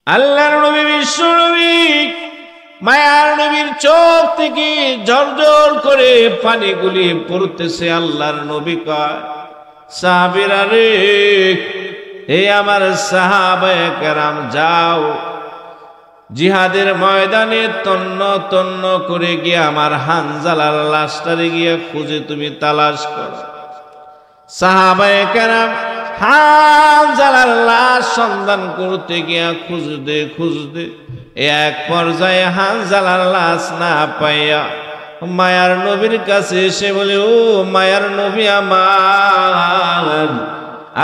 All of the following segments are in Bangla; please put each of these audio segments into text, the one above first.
আল্লাহর নবী বিশ্ব নবী মায়ার নবীর চোখ থেকে ঝরঝর করে পানিগুলি পড়তেছে। আল্লাহর নবী কয়, সাহাবীরা রে, হে আমার সাহাবায়ে কেরাম, যাও জিহাদের ময়দানে তন্ন তন্ন করে গিয়ে আমার হানজালার লাশটারে গিয়ে খুঁজে তুমি তালাশ করো। সাহাবায়ে কেরাম হানজালার লাশ সন্ধান করতে গিয়া খুঁজতে এক পর্যায়ে হানজালার লাশ না পাইয়া মায়ার নবীর কাছে এসে বলে, ও মায়ার নবী আমার,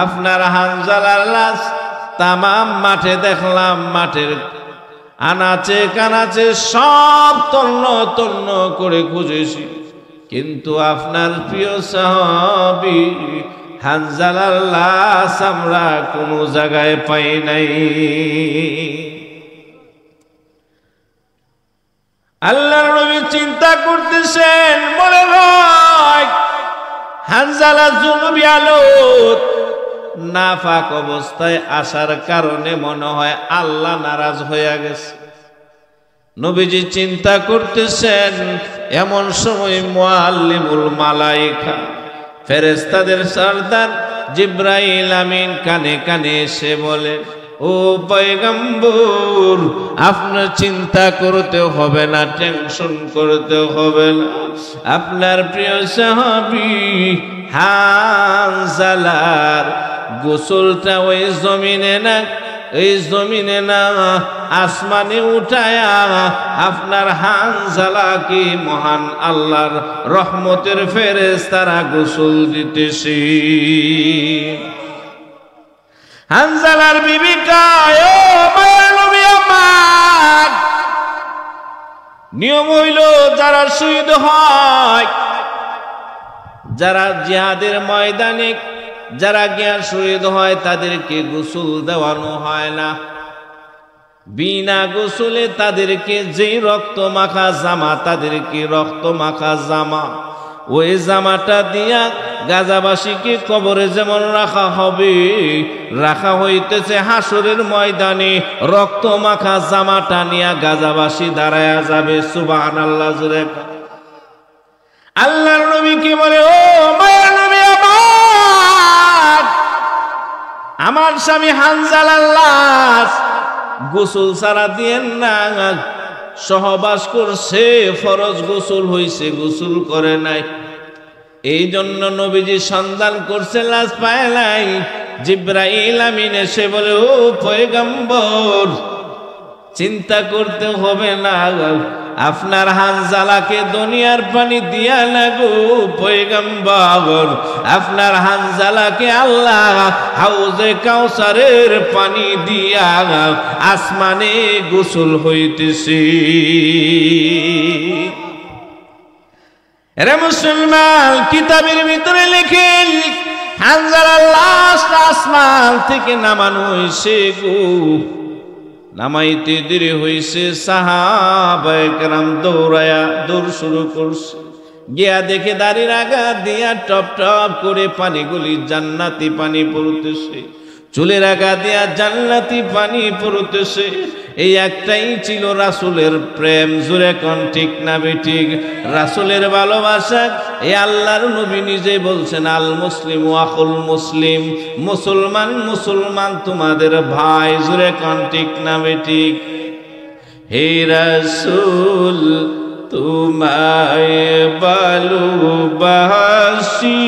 আপনার হানজালার লাশ তামাম মাঠে দেখলাম, মাঠের আনাচে কানাচে সব তন্ন তন্ন করে খুঁজেছি, কিন্তু আপনার প্রিয় সাহাবী হানজালার লাশ আমরা কোনো জায়গায় পাই নাই। আল্লাহর নবী চিন্তা করতেছেন, মনে হয় হানজালা জুনুবি আলত নাফাক অবস্থায় আসার কারণে মনে হয় আল্লাহ নারাজ হয়ে গেছে। নবীজি চিন্তা করতেছেন, এমন সময় মুআল্লিমুল মালায়েকা ফেরেশতাদের সরদার জিবরাইল আমিন কানে কানে এসে বলে, ও পয়গম্বর, আপনার চিন্তা করতে হবে না, টেনশন করতে হবে না, আপনার প্রিয় সাহাবী হানজালার গোসলটা ওই জমিনে না, এই জমিনে না আসমানে উঠায়া আপনার হানজালাকে মহান আল্লাহর রহমতের ফেরেশতারা গোসল দিতেছে। হানজালার বিবি কয়, ও মায়ার নবী আমার, নিয়ম হইল যারা শহীদ হয়, যারা জিহাদের ময়দানে যারা গিয়া শহীদ হয় তাদেরকে গোসল দেওয়ানো হয় না। বিনা গোসলে তাদেরকে যেই রক্ত মাখা জামা, তাদেরকে রক্ত মাখা জামা, ওই জামাটা দিয়া গাজাবাসীকে কবরে যেমন রাখা হবে, রাখা হইতেছে হাসরের ময়দানে রক্ত মাখা জামাটা নিয়া গাজাবাসী দাঁড়ায়া যাবে। সুবহানাল্লাহ জোরে। আল্লাহর নবী কি বলে, ও মায়ার নবী আমার স্বামী হানজালার লাশ গোসল ছাড়া দিয়েন না, সহবাস করছে, ফরজ গোসল হইছে, গোসল করে নাই। এই জন্য নবীজি সন্ধান করছে, লাশ পায় নাই। জিবরাইল আমিন এসে বলে, ও পয়গম্বর, চিন্তা করতে হবে না, আপনার হানজালাকে দুনিয়ার পানি দিয়া না গো পয়গম্বর, আপনার হানজালাকে আল্লাহ হাউজে কাউসারের পানি দিয়া আসমানে গোসল হইতেছে। এরে মুসলমান, কিতাবের ভিতরে লেখেন হানজালার লাশ আসমান থেকে নামানো হইছে গো। নামাইতে দেরি হইছে, সাহাবায়ে কেরাম দৌড় শুরু করছে। গিয়া দেখে দাড়ির আগা দিয়া টপ টপ করে পানিগুলি জান্নাতি পানি পড়তেছে, চুলের আগা দিয়া জান্নাতি পানি পড়তেছে। এই একটাই ছিল রাসূলের প্রেম। জোরে কোন ঠিক না বেঠিক? রাসূলের ভালোবাসা। এই আল্লাহর নবী নিজে বলছেন, আল মুসলিম আখুল মুসলিম, মুসলমান মুসলমান তোমাদের ভাই। জোরে কোন ঠিক না বেঠিক? হে রাসূল তোমায় ভালোবাসি,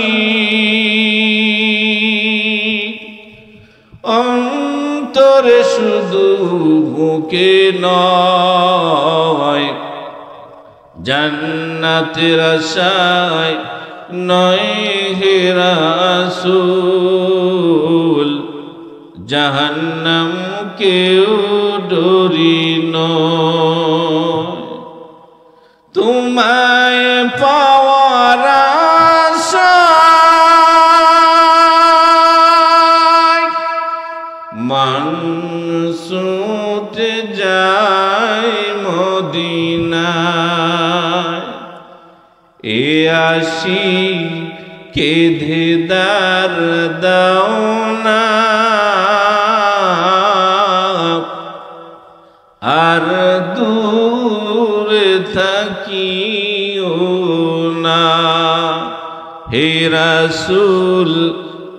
অন্তরে শুধু মুখে নয়, জান্নাতের আশায় নয় হে রাসূল, জাহান্নাম কেউ ডরি নয়। তোমায় পাওয়ার আশায় মানসুত যায় মদিনায়, এ আসি কেঁদে দার দাও না, আর দূরে থাকিও না হে রাসূল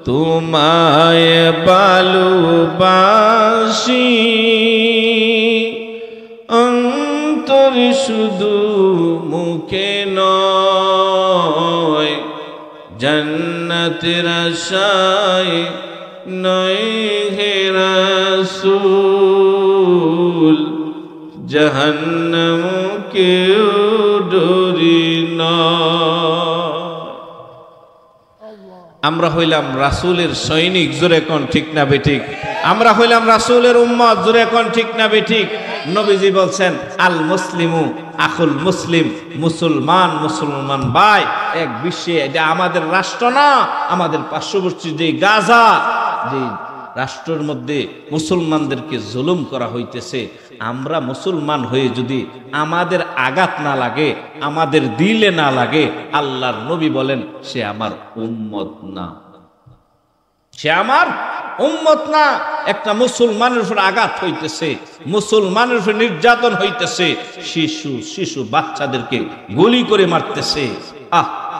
তোমায় ভালোবাসি অন্তর শুধু মুখে নয় জান্নাতের আশায় নয় হে রাসূল জাহান্নাম কেউ ডরি না। আমরা হইলাম রাসূলের সৈনিক, জোরে কোন ঠিক না বেঠিক? আমরা হইলাম রাসূলের উম্মত, জোরে কোন ঠিক না বেঠিক? নবীজি বলছেন আল মুসলিমু আখুল মুসলিম, মুসলমান মুসলমান ভাই এক বিশ্বে। এটা আমাদের রাষ্ট্র না, আমাদের পার্শ্ববর্তী যে গাজা, যে রাষ্ট্রের মধ্যে মুসলমানদেরকে জুলুম করা হইতেছে, আমরা মুসলমান হয়ে যদি আমাদের আঘাত না লাগে, আমাদের দিলে না লাগে, আল্লাহর নবী বলেন সে আমার উম্মত না, সে আমার উম্মত না। একটা মুসলমানের উপর আঘাত হইতেছে, মুসলমানের উপর নির্যাতন হইতেছে, শিশু বাচ্চাদেরকে গুলি করে মারতেছে,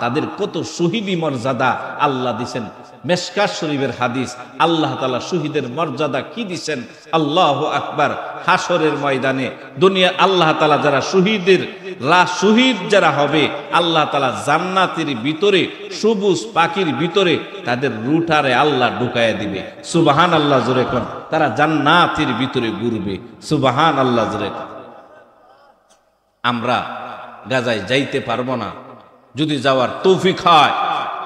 তাদের কত শহীদি মর্যাদা আল্লাহ দিছেন। মেশকাত শরীফের হাদিস, আল্লাহ তাআলা শহীদের মর্যাদা কি দিছেন, আল্লাহু আকবার। হাসরের ময়দানে দুনিয়া আল্লাহ তাআলা যারা শহীদ যারা হবে, আল্লাহ তাআলা জান্নাতের ভিতরে সবুজ পাখির ভিতরে তাদের রুটারে আল্লাহ ঢুকায়া দিবে। সুবহানাল্লাহ জোরে কোন। তারা জান্নাতের ভিতরে ঘুরবে। সুবহানাল্লাহ জোরে কোন। আমরা গাজায় যাইতে পারবো না, যদি যাওয়ার তৌফিক হয়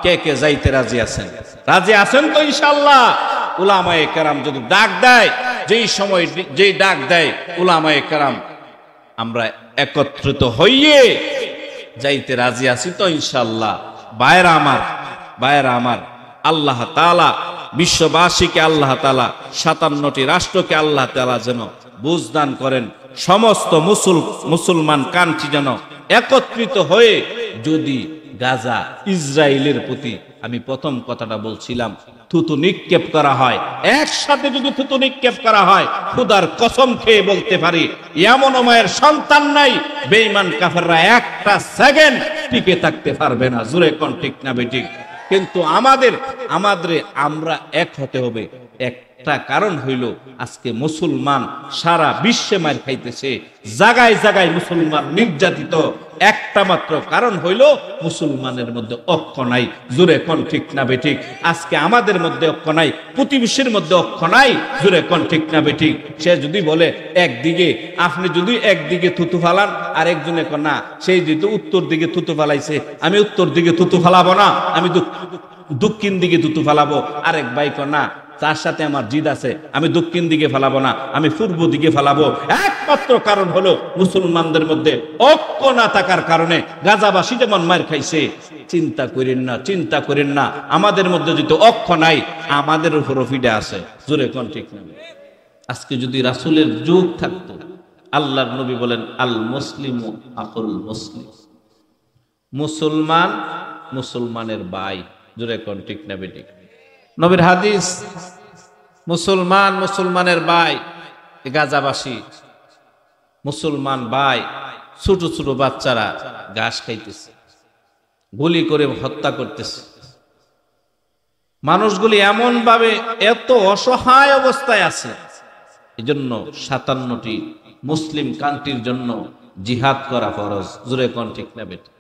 কে কে যাইতে রাজি আছেন? রাজি আছেন তো ইনশাআল্লাহ? উলামায়ে কেরাম যদি ডাক দেয়, যেই সময় যেই ডাক দেয় উলামায়ে কেরাম, আমরা একত্রিত হইয়ে যাইতে রাজি আছি তো ইনশাআল্লাহ? ভাইরা আমার, আল্লাহ তাআলা বিশ্ববাসীকে আল্লাহ তাআলা 57টি রাষ্ট্রকে আল্লাহ তাআলা যেন বুঝদান করেন। সমস্ত মুসলমান কান্ট্রি যেন একত্রিত হয়ে যদি গাজা ইসরায়েলের প্রতি, আমি প্রথম কথাটা বলছিলাম, থুতু নিক্ষেপ করা হয়, একসাথে যদি থুতু নিক্ষেপ করা হয়, খোদার কসম খেয়ে বলতে পারি এমন মায়ের সন্তান নাই বেঈমান কাফেররা একটা সেকেন্ড টিকে থাকতে পারবে না। জোরে কোন ঠিক না বেঠিক? কিন্তু আমরা এক হতে হবে। একটা কারণ হইল আজকে মুসলমান সারা বিশ্বে মার খাইতেছে, জায়গায় জায়গায় মুসলমান নির্যাতিত। একটা মাত্র কারণ হইল মুসলমানের মধ্যে ঐক্য নাই। জোরে কোন ঠিক না বেঠিক? আজকে আমাদের মধ্যে ঐক্য নাই, প্রতিবেশীর মধ্যে ঐক্য নাই। জোরে কোন ঠিক না বেঠিক? সে যদি বলে একদিকে, আপনি যদি একদিকে থুতু ফালান আর একজনে না, সেই যেহেতু উত্তর দিকে থুতু ফালাইছে, আমি উত্তর দিকে থুতু ফালাবো না, আমি দক্ষিণ দিকে থুতু ফালাবো। আরেক ভাই না, তার সাথে আমার জিদ আছে, আমি দক্ষিণ দিকে ফালাবো না, আমি পূর্ব দিকে ফালাবো। একমাত্র কারণ হলো মুসলমানদের মধ্যে ঐক্য না থাকার কারণে গাজাবাসী যেমন মার খাইছে। চিন্তা করেন না, আমাদের মধ্যে যদি ঐক্য নাই, আমাদের উপরও ফিডে আছে। জোরে কোন ঠিক না? আজকে যদি রাসূলের যুগ থাকতো, আল্লাহর নবী বলেন আল মুসলিমু আখুল মুসলিম, মুসলমান মুসলমানের ভাই। জোরে কোন ঠিক না বেঠিক? নবীর হাদিস, মুসলমান মুসলমানের ভাই। গাজাবাসী মুসলমান ভাই, ছোট ছোট বাচ্চারা ঘাস খাইতেছে, গুলি করে হত্যা করতেছে। মানুষগুলি এমন ভাবে এত অসহায় অবস্থায় আছে। এজন্য 57টি মুসলিম কান্ট্রির জন্য জিহাদ করা ফরজ। জোরে কোন ঠিক না বেঠিক?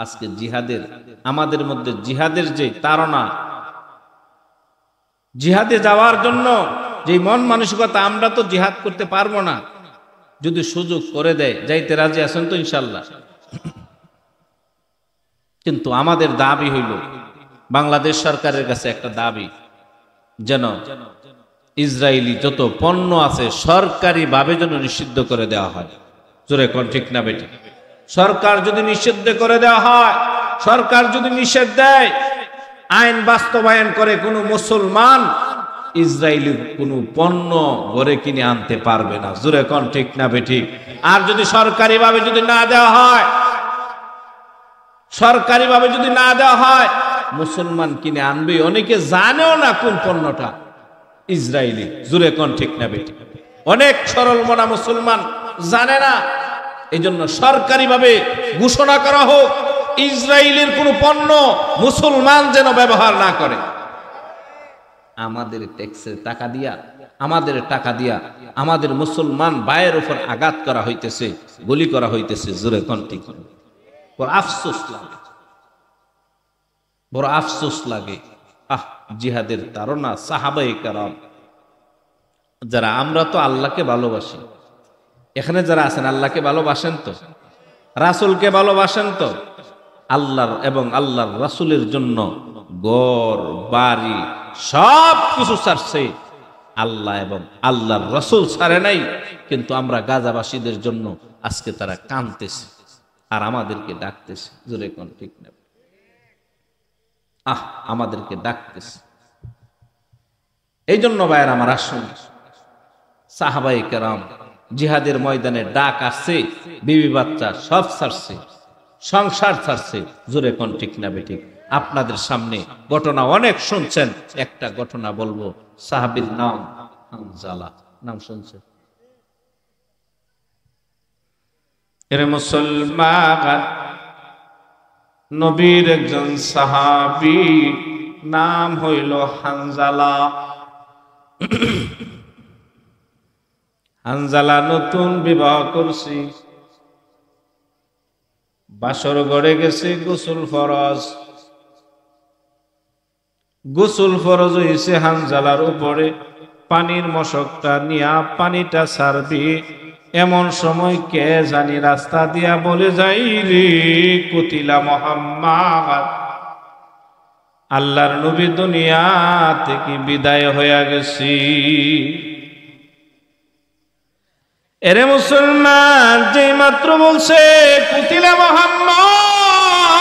আজকে আমাদের মধ্যে জিহাদের যে তাড়না, জিহাদে যাওয়ার জন্য যে মন মানসিকতা, আমরা তো জিহাদ করতে পারবো না, যদি সুযোগ করে দেয় যাইতে রাজি আছেন তো ইনশাল্লাহ? কিন্তু আমাদের দাবি হইল, বাংলাদেশ সরকারের কাছে একটা দাবি, যেন ইসরায়েলি যত পণ্য আছে সরকারি ভাবে যেন নিষিদ্ধ করে দেওয়া হয়। জোরে কোন ঠিক না বেঠিক? সরকার যদি নিষিদ্ধ করে দেওয়া হয়, সরকার যদি নিষেধ দেয়, আইন বাস্তবায়ন করে, কোনো মুসলমান ইসরায়েলের কোনো পণ্য ঘরে কিনে আনতে পারবে না। জোরে কোন ঠিক না বেঠিক? আর যদি সরকারিভাবে যদি না দেওয়া হয়, সরকারিভাবে যদি না দেওয়া হয়, মুসলমান কিনে আনবে, অনেকে জানেও না কোন পণ্যটা ইসরায়েলি। জোরে কোন ঠিক না বেঠিক? অনেক সরল মনা মুসলমান জানে না। এই জন্য সরকারিভাবে ঘোষণা করা হোক, ইসরায়েলের কোনো পণ্য মুসলমান যেন ব্যবহার না করে। আমাদের ট্যাক্সের টাকা দিয়া, আমাদের টাকা দিয়া আমাদের মুসলমান ভাইয়ের উপর আঘাত করা হইতেছে, গুলি করা হইতেছে। জোরে কণ্ঠে বড় আফসোস লাগে, বড় আফসোস লাগে। জিহাদের তারা সাহাবায়ে কেরাম যারা, আমরা তো আল্লাহকে ভালোবাসি, এখানে যারা আছেন আল্লাহকে ভালোবাসেন তো, রাসূলকে ভালোবাসেন তো। আল্লাহর এবং আল্লাহর রাসূলের জন্য ঘর বাড়ি সব কিছু ছাড়ছে, আল্লাহ এবং আল্লাহর রাসূল ছাড়ে নাই। কিন্তু আমরা গাজাবাসীদের জন্য আজকে তারা কাঁদতেছে আর আমাদেরকে ডাকতেছে। জোরে কোন ঠিক না? আমাদেরকে ডাকতেছে। এই জন্য ভাইয়ের আমার, আসুন সাহাবায়ে কেরাম জিহাদের ময়দানে ডাক আসছে, বিবি বাচ্চা সব ছাড়ছে, সংসার ছাড়ছে। জোরে কোন ঠিক না বেঠিক? আপনাদের সামনে ঘটনা অনেক শুনছেন, একটা ঘটনা বলবো। সাহাবীর নাম হানজালা, নাম শুনছেন? এরে মুসলমান, নবীর একজন সাহাবী, নাম হইল হানজালা। হানজালা নতুন বিবাহ করছি, বাসর ঘরে গেছে। গোসল ফরজ, গোসল ফরজ হইছে হানজালার উপরে। পানির মশকটা নিয়া পানিটা ছাড়বি, এমন সময় কে জানি রাস্তা দিয়া বলে যাই রে কুতিলা মুহাম্মদ, আল্লাহর নবী দুনিয়া থেকে বিদায় হয়ে গেছি। এরে মুসলমান, যে মাত্র বলছে কুতিলা মুহাম্মদ,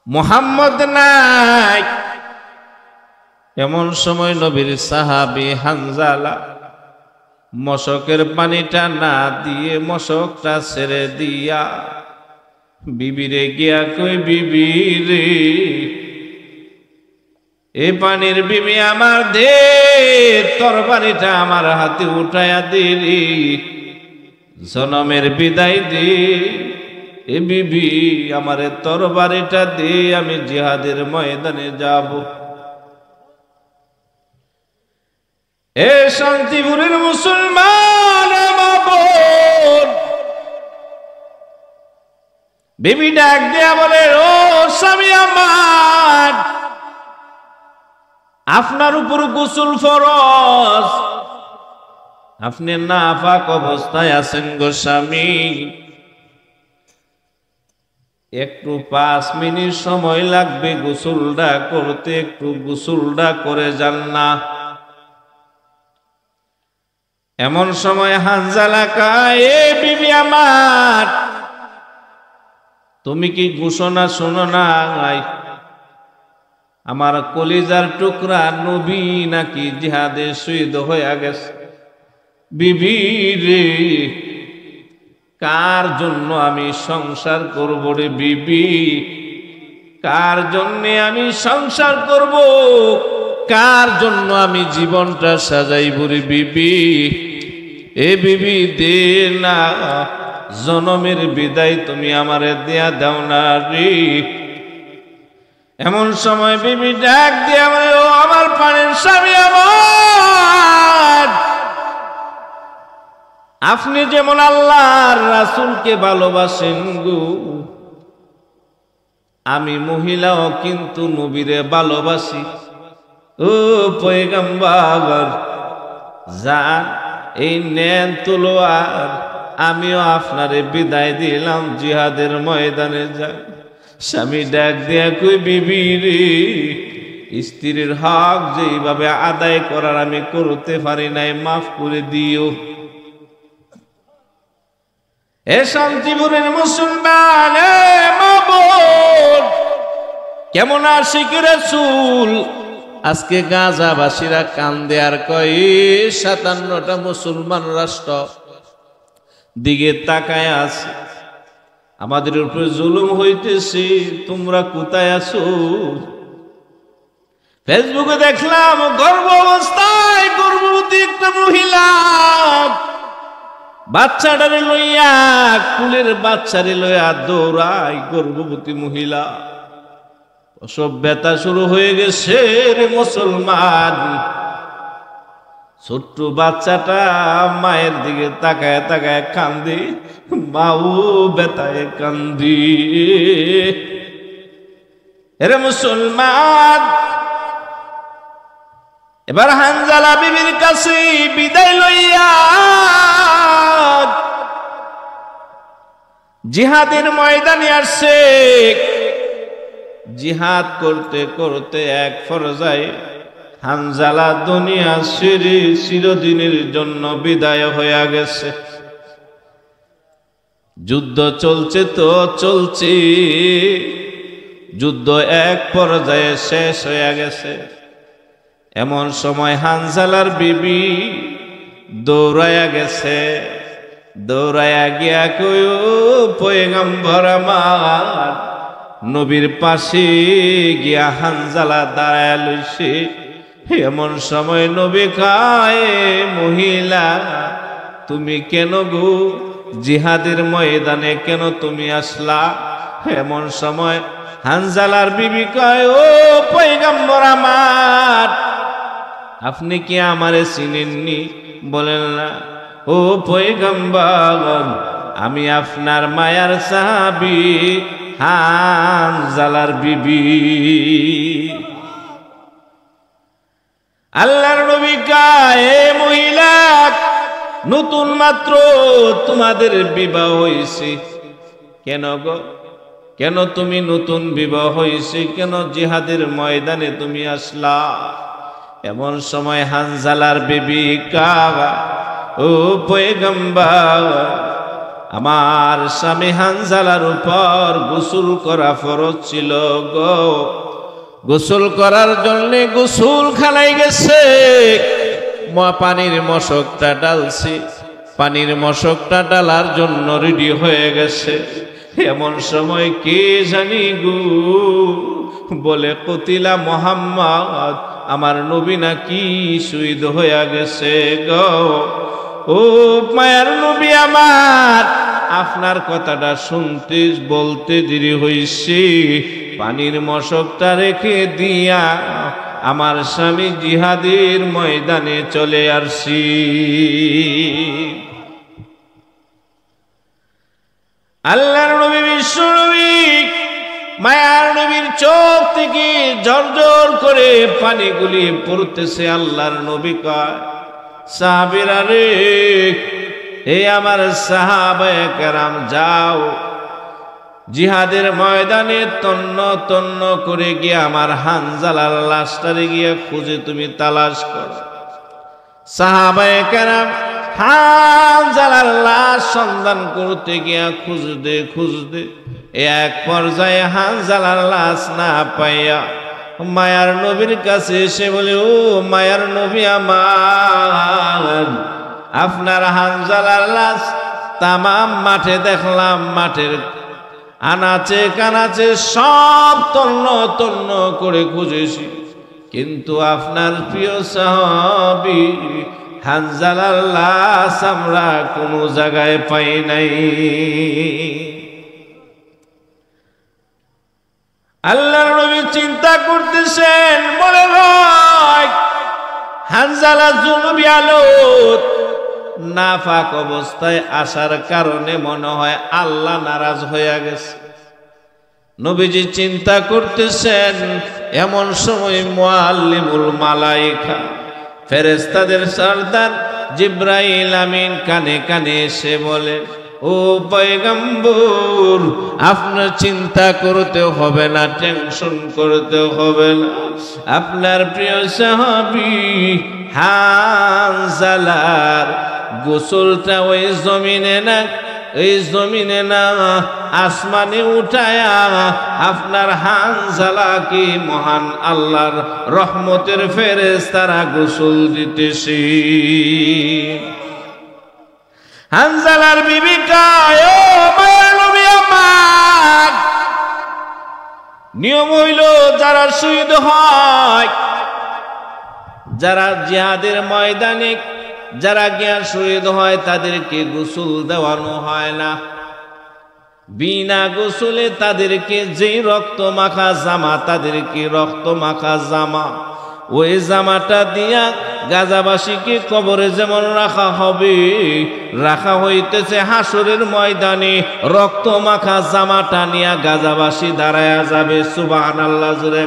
মুহাম্মদ নাই, এমন সময় নবীর সাহাবী হানজালা মশকের পানিটা না দিয়ে মশকটা ছেড়ে দিয়া বিবিরে গিয়া কই, বিবি রে এ পানির বিবি আমার দে, তরবারিটা আমার হাতে উঠায়া দে রে, জনমের বিদায় দে। এ বিবি আমারে তরবারিটা দে, আমি জিহাদের ময়দানে যাব। এ শান্তিপুরের মুসলমান বাবন, বিবি ডাক দেয়া বলে, ও স্বামী আমার, আপনার উপর গোসল ফরজ, আপনি নাপাক অবস্থায় আছেন গো স্বামী, একটু 5 মিনিট সময় লাগবে গোসলটা করতে, একটু গোসলটা করে যান না। এমন সময় হানজালা কয়, এ বিবি আমার, তুমি কি ঘোষণা শোনো না? আমার কলিজার টুকরা নবী নাকি জিহাদে শহীদ হয়ে গেছে। বিবি রে, কার জন্য আমি সংসার করব রে বিবি, কার জন্য আমি সংসার করব, কার জন্য আমি জীবনটা সাজাইব রে বিবি? এ বিবি দে না, জনমের বিদায় তুমি আমারে দেয়া দাও না রে। এমন সময় বিবি ডাক দিয়ে আমার, ও আমার প্রাণের স্বামী আমার, আপনি যেমন আল্লাহর রাসূলকে ভালোবাসেন গো, আমি মহিলাও কিন্তু নবীরে ভালোবাসি। ও পয়গম্বর, যান এই নেন তলোয়ার, আমিও আপনারে বিদায় দিলাম, জিহাদের ময়দানে যান। স্বামী ডাক দিয়া কই, বিবি রে, স্ত্রীর হক যেইভাবে আদায় করার আমি করতে পারি নাই, মাফ করে দিও। এ শান্তিপুরের মুসলমান, এ মা বোন, কেমন আশিক রাসূল, আজকে গাজাবাসীরা কান্দে আর কয়, 57টা মুসলমান রাষ্ট্র দিকে তাকায় আছে, আমাদের উপরে জুলুম হইতেছে, তোমরা কোথায় আছো? ফেসবুকে দেখলাম গর্ভ অবস্থায় বাচ্চাটারে লইয়া কুলের বাচ্চারে লইয়া দৌড়ায় গর্ভবতী মহিলা। প্রসব ব্যথা শুরু হয়ে গেছে রে মুসলমান। ছোট্ট বাচ্চাটা মায়ের দিকে তাকায় তাকায় কান্দি, মাও ব্যথায় কান্দি। রে মুসলমান, এবার হানজালা বিবির কাছে বিদায় লইয়া জিহাদের ময়দানে আসছে। জিহাদ করতে করতে এক পর্যায়ে হানজালা দুনিয়া ছেড়ে চিরদিনের জন্য বিদায় হয়ে গেছে। যুদ্ধ চলছে তো চলছে, যুদ্ধ এক পর্যায়ে শেষ হয়ে গেছে। এমন সময় হানজালার বিবি দৌড়াইয়া গেছে। দৌড়াইয়া গিয়া কই, ও পয়গম্বর আমার, নবীর পাশে গিয়া হানজালা দাঁড়ায় লইছে। এমন সময় নবী কয়, মহিলা তুমি কেন গো জিহাদের ময়দানে কেন তুমি আসলা? এমন সময় হানজালার বিবি কয়, ও পয়গম্বর আমার, আপনি কি আমারে চিনেননি? বলেন না। ও পয়গম্বর, আমি আপনার মায়ার সাহাবী হানজালার বিবি। আল্লাহর নবী কয়, মহিলা নতুন মাত্র তোমাদের বিবাহ হয়েছে, কেন গো, কেন তুমি নতুন বিবাহ হয়েছে, কেন জিহাদের ময়দানে তুমি আসলা? এমন সময় হানজালার বিবি কয়, ও পয়গম্বর, আমার স্বামী হানজালার উপর গোসল করা ফরজ ছিল গো। গোসল করার জন্য গোসলখানায় গেছে, পানির মশকটা ডালছি, পানির মশকটা ডালার জন্য রেডি হয়ে গেছে। এমন সময় কে জানি গো বলে, কতিলা মুহাম্মদ, আমার নবী নাকি শহীদ হয়ে গেছে গো। ও মায়ার নবী আমার, আপনার কথাটা শুনতে বলতে দেরি হইছে, পানির মশকটা রেখে দিয়া আমার স্বামী জিহাদের ময়দানে চলে আসছি। আল্লাহর নবী বিশ্ব নবী মায়ার নবীর চোখ থেকে ঝরঝর করে পানিগুলি পড়তেছে। আল্লাহর নবী কয়, সাহাবীরা রে, হে আমার সাহাবায়ে কেরাম, যাও জিহাদের ময়দানে তন্ন তন্ন করে গিয়ে আমার হানজালার লাশটারে গিয়ে খুঁজে তুমি তালাশ করো। সাহাবায়ে কেরাম হানজালার লাশ সন্ধান করতে গিয়া খুঁজতে খুঁজতে এক পর্যায়ে হানজালার লাশ না পাইয়া মায়ার নবীর কাছে এসে বলে, ও মায়ার নবী আমার, আপনার হানজালার লাশ তামাম মাঠে দেখলাম, মাঠের আনাচে কানাচে সব তন্ন তন্ন করে খুঁজেছি, কিন্তু আপনার প্রিয় সাহাবী হানজালার লাশ আমরা কোনো জায়গায় পাই নাই। আল্লাহর নবী চিন্তা করতেছেন, মনে হয় হানজালা জুনুবি আলত নাফাক অবস্থায় আসার কারণে মনে হয় আল্লাহ নারাজ হয়ে গেছে। নবীজি চিন্তা করতেছেন, এমন সময় মুআল্লিমুল মালায়েকা ফেরেশতাদের সরদার জিবরাইল আমিন কানে কানে এসে বলে, ও পয়গম্বর, আপনার চিন্তা করতে হবে না, টেনশন করতে হবে না, আপনার প্রিয় সাহাবী হানজালার গোসলটা ওই জমিনে না, এই জমিনে না আসমানে উঠায়া আপনার হানজালাকে মহান আল্লাহর রহমতের ফেরেশতারা গোসল দিতেছে। হানজালার বিবি কয়, ও মায়ের নবী আমার, নিয়ম হইল যারা শহীদ হয়, যারা জিহাদের ময়দানে যারা গিয়া শহীদ হয় তাদেরকে গোসল দেওয়ানো হয় না, বিনা গোসলে তাদেরকে যে রক্ত মাখা জামা, তাদেরকে রক্ত মাখা জামা, ওই জামাটা দিয়া গাজাবাসীকে কবরে যেমন রাখা হবে, রাখা হইতেছে হাসরের ময়দানে রক্ত মাখা জামাটা নিয়া গাজাবাসী দাঁড়ায়া যাবে। সুবহানাল্লাহ জোরে।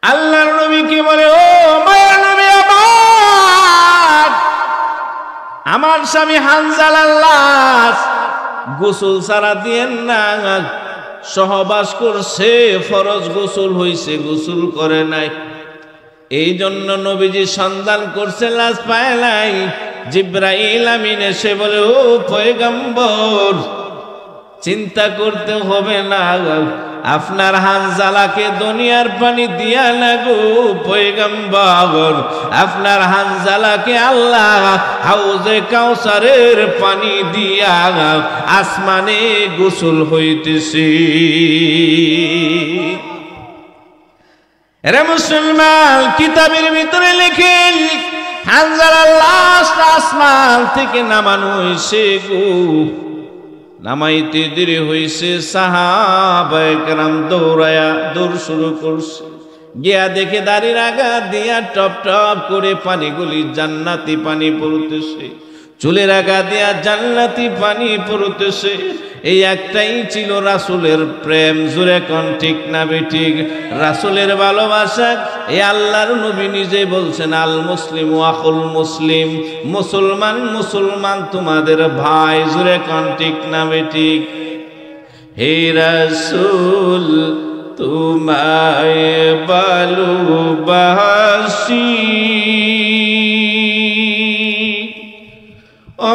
আল্লাহর নবী কি বলে, ও মায়ের নবী আমার স্বামী হানজালার লাশ গোসল ছাড়া দিয়েন না, সহবাস করছে, ফরজ গোসল হইছে, গোসল করে নাই। এই জন্য নবীজি সন্ধান করছে, লাশ পায় নাই। জিবরাইল আমিন এসে বলে, ও পয়গম্বর চিন্তা করতে হবে না, আপনার হানজালাকে দুনিয়ার পানি দিয়া না গো পয়গম্বর, আপনার হানজালাকে আল্লাহ হাউজে কাউসারের পানি দিয়া আসমানে গোসল হইতেছে। এরা মুসলমান কিতাবের ভিতরে লেখেন, হানজালার লাশ আসমান থেকে নামানো হইছে গো, নামাইতে দেরি হইছে, সাহাবায়ে কেরাম দৌড় শুরু করছে। গিয়া দেখে দাড়ির আগা দিয়া টপ টপ করে পানিগুলি জান্নাতি পানি পড়তেছে, চুলের আগা দিয়া জান্নাতি পানি পড়তেছে। এই একটাই ছিল রাসূলের প্রেম। জোরে কোন ঠিক না বেঠিক? রাসূলের ভালোবাসা। এই আল্লাহর নবী নিজে বলছেন, আল মুসলিম আখুল মুসলিম, মুসলমান মুসলমান তোমাদের ভাই। জোরে কোন ঠিক না বেঠিক? হে রাসূল তোমায় ভালোবাসি,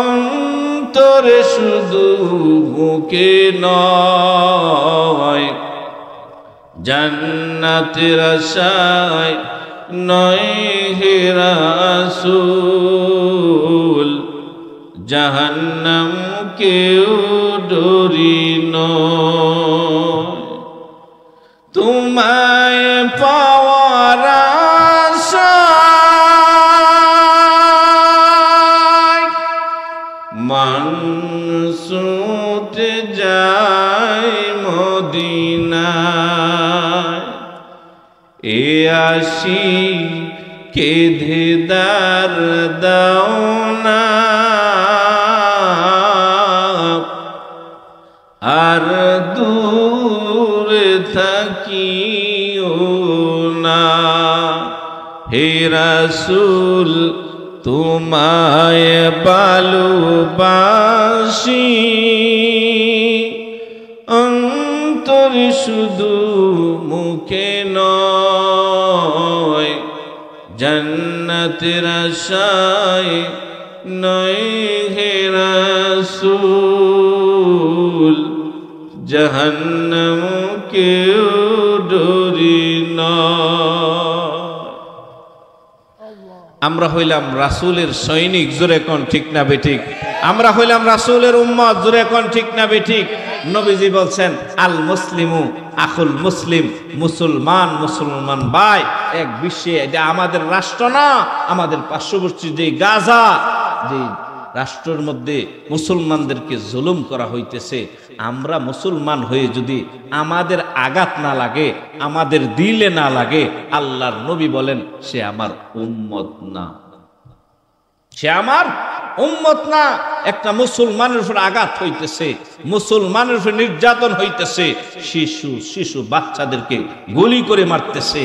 অন্তরে শুধু মুখে নয়, জান্নাতের আশায় নয় হে রাসূল, জাহান্নাম কেউ ডরি নয়। তোমায় পাওয়ার আশায় মানসুট যায় মদিনায়, এ আসি কেঁদে দার দাও না, আর দূরে থাকিও না। হে রাসূল তোমায় ভালোবাসি, অন্তর শুধু মুখে নয়, জান্নাতের আশায় নয় হে রাসূল, জাহান্নাম কেউ ডরি নয়। আমরা হইলাম রাসূলের সৈনিক। জোরে কোন ঠিক না বেঠিক? আমরা হইলাম রাসূলের উম্মত। জোরে কোন ঠিক না বেঠিক? নবীজি বলছেন, আল মুসলিমু আখুল মুসলিম, মুসলমান মুসলমান ভাই। এক বিশ্বে, এটা আমাদের রাষ্ট্র না, আমাদের পার্শ্ববর্তী যে গাজা, যে রাষ্ট্রের মধ্যে মুসলমানদেরকে জুলুম করা হইতেছে, আমরা মুসলমান হয়ে যদি আমাদের আঘাত না লাগে, আমাদের দিলে না লাগে, আল্লাহর নবী বলেন সে আমার উম্মত না, সে আমার উম্মত না। একটা মুসলমানের উপর আঘাত হইতেছে, মুসলমানের উপর নির্যাতন হইতেছে, শিশু বাচ্চাদেরকে গুলি করে মারতেছে।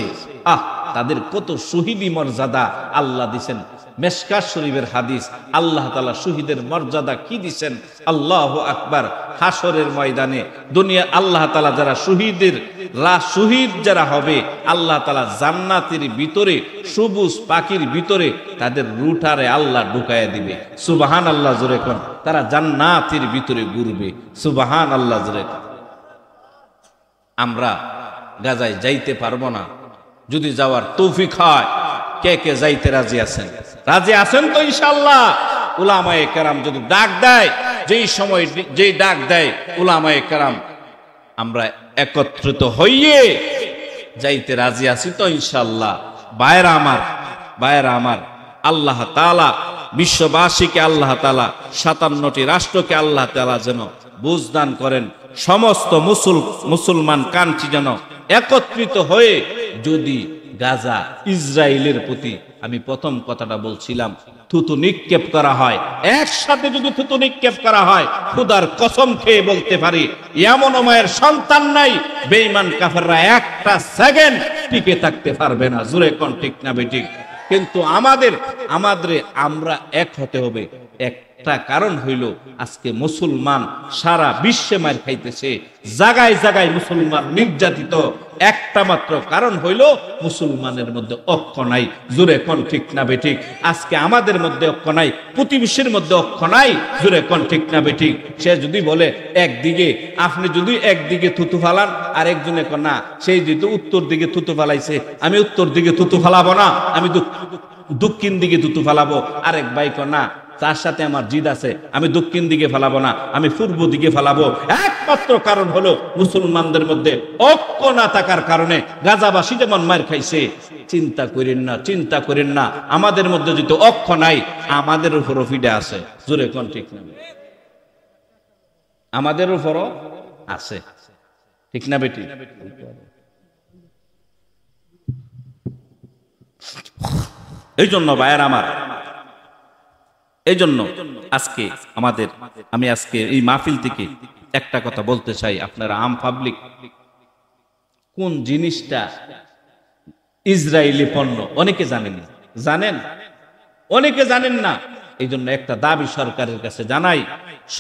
তাদের কত শহীদি মর্যাদা আল্লাহ দিছেন। মেশকাত শরীফের হাদিস, আল্লাহ তাআলা শহীদের মর্যাদা কি দিছেন। আল্লাহু আকবার। হাসরের ময়দানে দুনিয়া আল্লাহ তাআলা যারা শহীদ যারা হবে, আল্লাহ তাআলা জান্নাতের ভিতরে সবুজ পাখির ভিতরে তাদের রুটারে আল্লাহ ঢুকায়া দিবে। সুবহানাল্লাহ জোরে কোন। তারা জান্নাতের ভিতরে ঘুরবে। সুবহানাল্লাহ জোরে। আমরা গাজায় যাইতে পারবো না, যদি যাওয়ার তৌফিক হয় কে কে যাইতে রাজি আছেন? রাজি আছেন তো ইনশাআল্লাহ? উলামায়ে কেরাম যদি ডাক দেয়, যেই সময় যেই ডাক দেয় উলামায়ে কেরাম, আমরা একত্রিত হইয়ে যাইতে রাজি আছি তো ইনশাআল্লাহ? ভাইরা আমার, আল্লাহ তাআলা বিশ্ববাসীকে আল্লাহ তাআলা 57টি রাষ্ট্রকে আল্লাহ তাআলা যেন বুঝদান করেন। সমস্ত মুসলমান কান্ট্রি যেন একত্রিত হয়ে যদি গাজা ইসরায়েলের প্রতি, আমি প্রথম কথাটা বলছিলাম, থুতু নিক্ষেপ করা হয়, একসাথে যদি থুতু নিক্ষেপ করা হয়, খোদার কসম খেয়ে বলতে পারি এমন মায়ের সন্তান নাই বেঈমান কাফেররা একটা সেকেন্ড টিকে থাকতে পারবে না। জোরে কোন ঠিক না বেঠিক? কিন্তু আমরা এক হতে হবে। একটা কারণ হইল আজকে মুসলমান সারা বিশ্বে মার খাইতেছে, জায়গায় জায়গায় মুসলমান নির্যাতিত। একটা মাত্র কারণ হইল মুসলমানের মধ্যে ঐক্য নাই। জোরে কোন ঠিক না বেঠিক? আজকে আমাদের মধ্যে ঐক্য নাই, প্রতিবেশীর মধ্যে ঐক্য নাই। জোরে কোন ঠিক না বেঠিক? সে যদি বলে একদিকে, আপনি যদি একদিকে থুতু ফালান আর একজনে না, সেই যেহেতু উত্তর দিকে থুতু ফালাইছে, আমি উত্তর দিকে থুতু ফালাবো না, আমি দক্ষিণ দিকে থুতু ফালাবো। আরেক ভাই না, তার সাথে আমার জিদ আছে, আমি দক্ষিণ দিকে ফালাবো না, আমি পূর্ব দিকে ফালাবো। একমাত্র কারণ হলো মুসলমানদের মধ্যে ঐক্য না থাকার কারণে গাজাবাসী যেমন মার খাইছে। চিন্তা করেন না, আমাদের মধ্যে যদি ঐক্য নাই, আমাদের উপরও ফিডা আছে। জোরে কোন ঠিক না? আমাদের উপরও আছে, ঠিক না বেটি? এই জন্য ভাইয়ের আমার, এই জন্য আজকে আমি আজকে এই মাহফিল থেকে একটা কথা বলতে চাই, আপনারা আম পাবলিক কোন জিনিসটা ইসরায়েলি পণ্য অনেকে জানেন, অনেকে জানেন না। এই জন্য একটা দাবি সরকারের কাছে জানাই,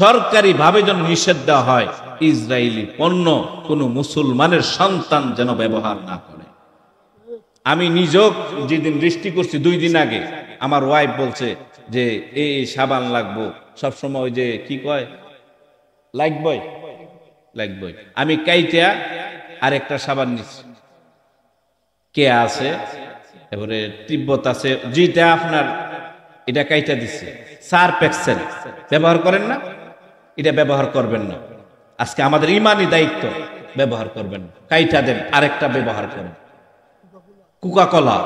সরকারি ভাবে যেন নিষেধ দেওয়া হয়, ইসরায়েলি পণ্য কোনো মুসলমানের সন্তান যেন ব্যবহার না করে। আমি নিজেও যেদিন দৃষ্টি করছি 2 দিন আগে, আমার ওয়াইফ বলছে যে এই সাবান লাগবো, সবসময় ওই যে কি কয় লাগবই, আমি কাইটা আরেকটা সাবান নিচ্ছি, কে আছে, এবারে তিব্বত আছে, যেটা আপনার এটা কাইটা দিচ্ছে, সার্ফ এক্সেল ব্যবহার করেন না, এটা ব্যবহার করবেন না। আজকে আমাদের ইমানি দায়িত্ব, ব্যবহার করবেন, কাইটা দেন, আরেকটা ব্যবহার করেন। কোকা-কোলা,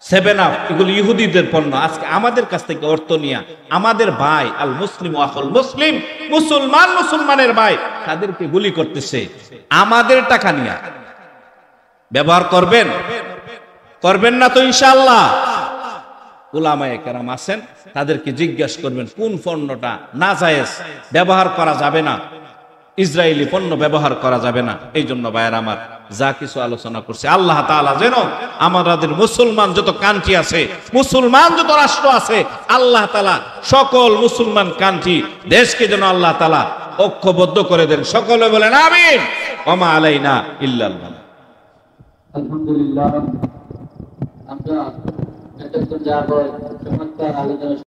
7 আপ এগুলো ইহুদিদের পণ্য। আজকে আমাদের কাছ থেকে অর্থ নিয়ে আমাদের ভাই আল মুসলিম আখুল মুসলিম, মুসলমানের ভাই, তাদেরকে গুলি করতেছে আমাদের টাকা নিয়ে। ব্যবহার করবেন না তো ইনশাআল্লাহ? উলামায়ে কেরাম আছেন, তাদেরকে জিজ্ঞাসা করবেন কোন পণ্যটা নাজায়েজ, ব্যবহার করা যাবে না, ইসরায়েলি পণ্য ব্যবহার করা যাবে না। এই জন্য ভাইয়ের আমার, যা কিছু আলোচনা করছে, আল্লাহ তাআলা যেন আমাদের মুসলমান যত কান্ট্রি আছে, মুসলমান যত রাষ্ট্র আছে, আল্লাহ তাআলা সকল মুসলমান কান্ট্রি দেশকে যেন আল্লাহ তাআলা ঐক্যবদ্ধ করে দেন। সকলে বলেন আমিন। ওয়া মা আলাইনা ইল্লাল বালাগ। আলহামদুলিল্লাহ, আমরা চমৎকার আলোচনা